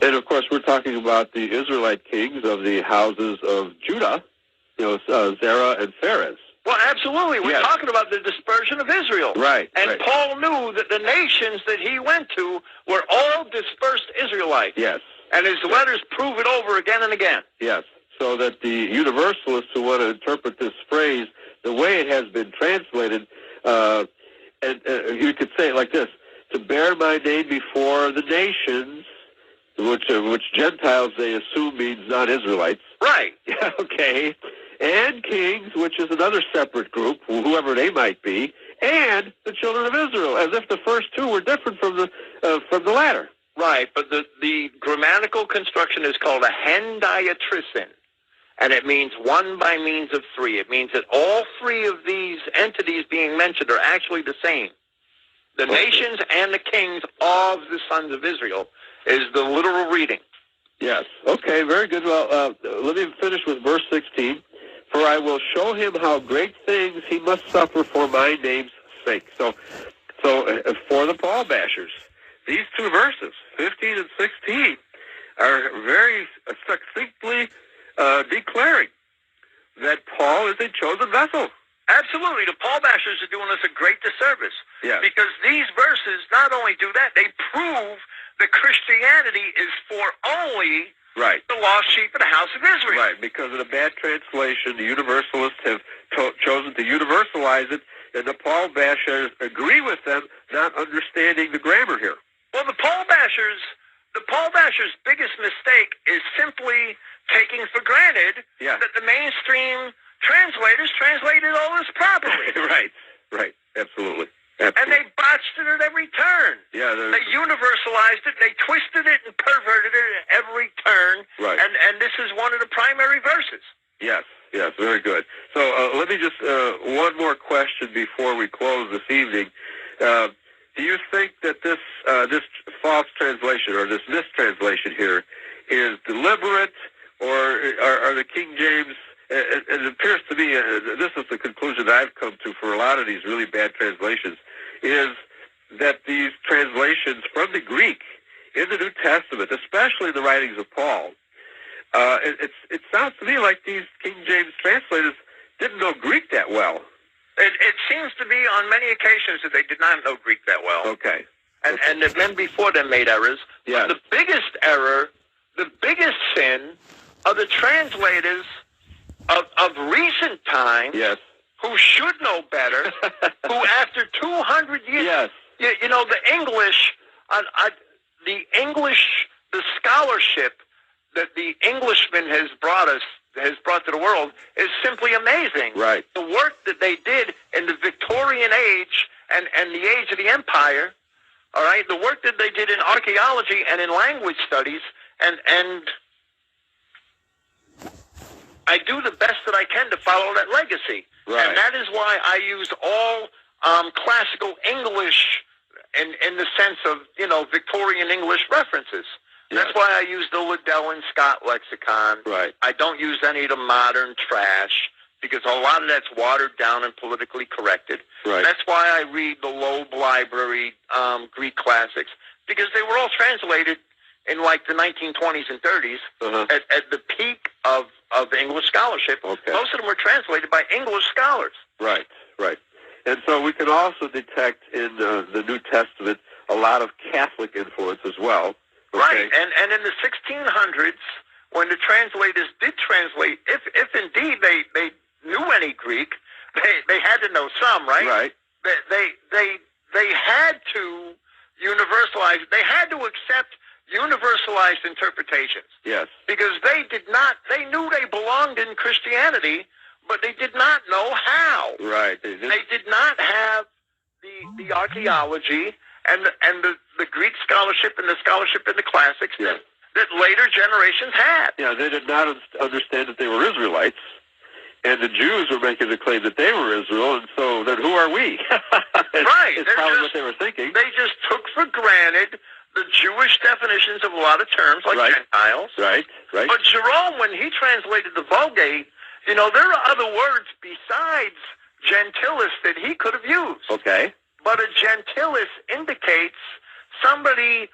And, of course, we're talking about the Israelite kings of the houses of Judah, Zerah and Pharez. Well, absolutely. We're talking about the dispersion of Israel. Right. And Paul knew that the nations that he went to were all dispersed Israelites. Yes. And his letters prove it over again and again. Yes. So that the universalists who want to interpret this phrase the way it has been translated, and you could say it like this: to bear my name before the nations, which Gentiles they assume means not Israelites. Right. Okay. And kings, which is another separate group, whoever they might be, and the children of Israel, as if the first two were different from the latter. Right, but the grammatical construction is called a hendiatricin, and it means one by means of three. It means that all three of these entities being mentioned are actually the same. The nations and the kings of the sons of Israel is the literal reading. Yes. Okay, very good. Well, let me finish with verse 16. For I will show him how great things he must suffer for my name's sake. So for the Paul bashers, these two verses, 15 and 16, are very succinctly declaring that Paul is a chosen vessel. Absolutely. The Paul bashers are doing us a great disservice. Yes. Because these verses not only do that, they prove that Christianity is for only the lost sheep of the house of Israel. Right, because of the bad translation, the universalists have chosen to universalize it, and the Paul bashers agree with them, not understanding the grammar here. Well, the Paul bashers' biggest mistake is simply taking for granted that the mainstream translators translated all this properly. Right, absolutely. And they botched it at every turn. Yeah, they universalized it, they twisted it and perverted it at every turn. Right. And this is one of the primary verses. Yes, very good. So let me just, one more question before we close this evening. Do you think that this false translation or this mistranslation here is deliberate, or are the King James, it appears to me, this is the conclusion I've come to for a lot of these really bad translations, is that these translations from the Greek in the New Testament, especially the writings of Paul, it sounds to me like these King James translators didn't know Greek that well. It seems to be on many occasions that they did not know Greek that well. Okay. And the men before them made errors. Yes. But the biggest error, the biggest sin of the translators of recent times, who should know better, who after 200 years, you know, the English, the scholarship that the Englishman has brought to the world is simply amazing. Right. The work that they did in the Victorian age and the age of the Empire, all right, the work that they did in archaeology and in language studies, and I do the best that I can to follow that legacy. Right. And that is why I use all classical English in the sense of, you know, Victorian English references. That's why I use the Liddell and Scott lexicon. Right. I don't use any of the modern trash because a lot of that's watered down and politically corrected. Right. That's why I read the Loeb Library Greek classics, because they were all translated in like the 1920s and 30s at the peak of English scholarship. Okay. Most of them were translated by English scholars. Right. And so we can also detect in the New Testament a lot of Catholic influence as well. Okay. Right, and in the 1600s, when the translators did translate, if indeed they knew any Greek, they had to know some, right? Right. They had to universalize. They had to accept universalized interpretations. Yes. Because they did not. They knew they belonged in Christianity, but they did not know how. Right. They did not have the archaeology and the Greek scholarship and the scholarship in the classics that later generations had. Yeah, they did not understand that they were Israelites, and the Jews were making the claim that they were Israel, and so then who are we? Right. It's probably what they were thinking. They just took for granted the Jewish definitions of a lot of terms, like Gentiles. Right. But Jerome, when he translated the Vulgate, you know, there are other words besides gentilis that he could have used. Okay. But a gentilis indicates somebody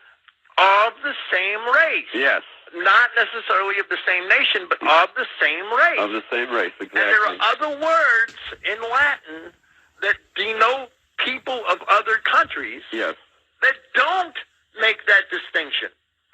of the same race. Yes. Not necessarily of the same nation, but of the same race. Of the same race, exactly. And there are other words in Latin that denote people of other countries Yes. that don't make that distinction.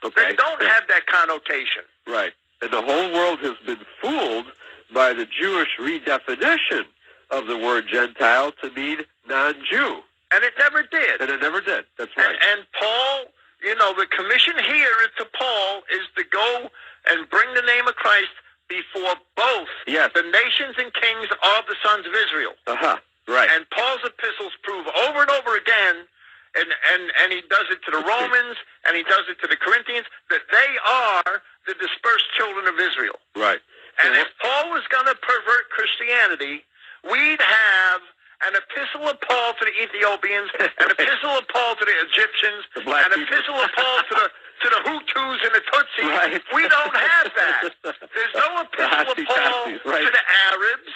Okay. That don't have that connotation. Right. And the whole world has been fooled by the Jewish redefinition of the word Gentile to mean non-Jew. And it never did. And it never did. That's right. And Paul, the commission here to Paul is to go and bring the name of Christ before both the nations and kings of the sons of Israel. Right. And Paul's epistles prove over and over again, and he does it to the Romans, and he does it to the Corinthians, that they are the dispersed children of Israel. Right. And if Paul was going to pervert Christianity, we'd have an epistle of Paul to the Ethiopians, an epistle of Paul to the Egyptians, an epistle of Paul to the Hutus and the Tutsis. Right. We don't have that. There's no epistle of Paul to the Arabs.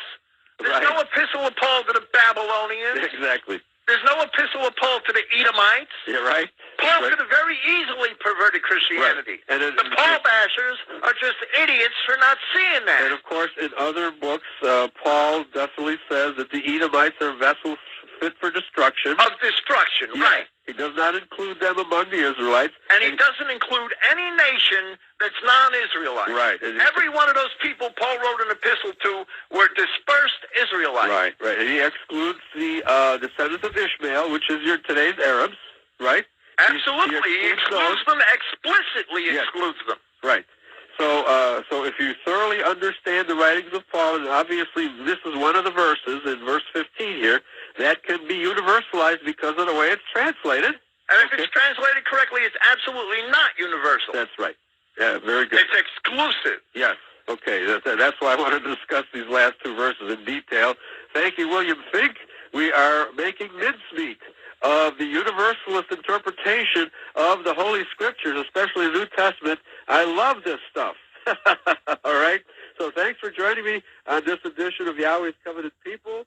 There's no epistle of Paul to the Babylonians. Exactly. There's no epistle of Paul to the Edomites. Yeah, right. Paul could have very easily perverted Christianity. Right. And the Paul bashers are just idiots for not seeing that. And of course, in other books, Paul definitely says that the Edomites are vessels fit for destruction. Of destruction, right. He does not include them among the Israelites. And he doesn't include any nation that's non-Israelite. Right. Every one of those people Paul wrote an epistle to were dispersed Israelites. Right, right. And he excludes the descendants of Ishmael, which is today's Arabs, right? Absolutely. He excludes them, explicitly excludes them. Right. So if you thoroughly understand the writings of Paul, and obviously this is one of the verses in verse 15 here, that can be universalized because of the way it's translated. And if it's translated correctly, it's absolutely not universal. That's right. Yeah, very good. It's exclusive. Yes. Okay. That's why I wanted to discuss these last two verses in detail. Thank you, William Fink. We are making mincemeat of the universalist interpretation of the Holy Scriptures, especially the New Testament. I love this stuff. All right? So thanks for joining me on this edition of Yahweh's Covenant People.